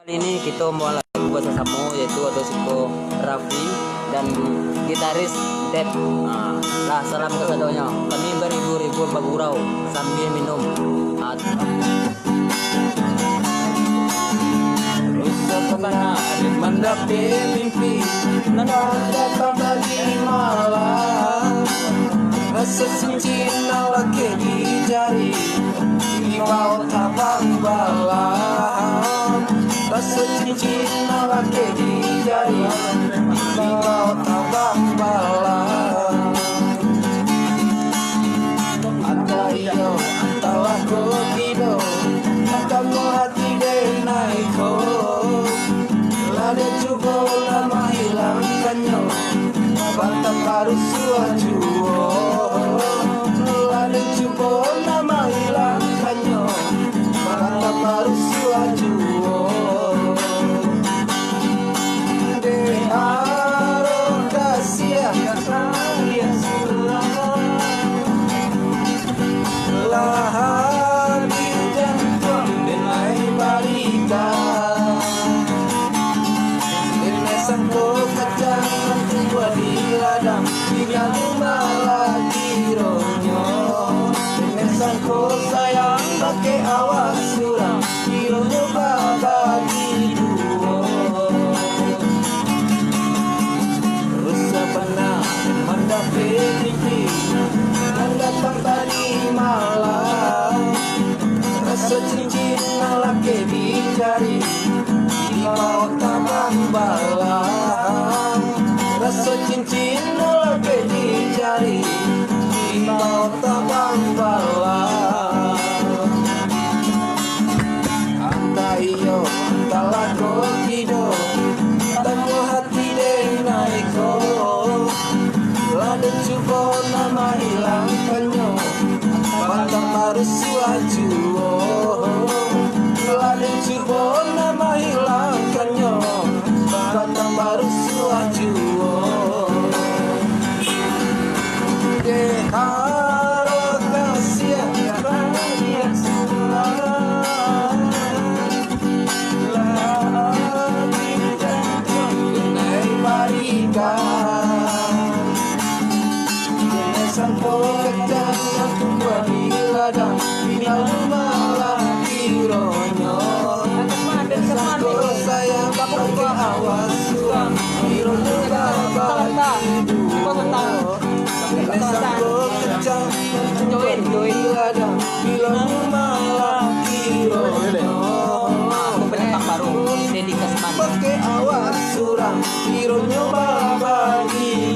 Ini kita mau lagu bahasa Samo yaitu ada Siko Raffi dan gitaris Dep. Nah, salam kesadonya. Kami beribu-ribu bagurau sambil minum. Rusak pernah mendapat mimpi dan datang tadi malam. Rasa cinta lagi di jari di bawah tabang balam. Rasa cinta lagi di jari di bawah tabang balam. Anta iyo, anta lako tido, kamu hati denaiko. Lada cubo lama hilangkannya, bantang baru suajuo. Lada cubo lama hilangkannya, bantang baru suajuo. Sayang pakai awas suram, hidupnya bagi dua. Rusak pernah mendapat mimpi dan datang tadi malam. Rasa cincin laki di jari di bawah tabang balam. Rasa cincin laki di jari di bawah tabang balam. Anta iyo, anta lako tido, temu hati denaiko. Lada cubo nama hilangkannya, bantang harus suajuo. Lada cubo nama hilangkannya, bantang harus suajuo. Aku pendatang baru, Deddy Kasman. Pakai awas suram, hero nyoba bagi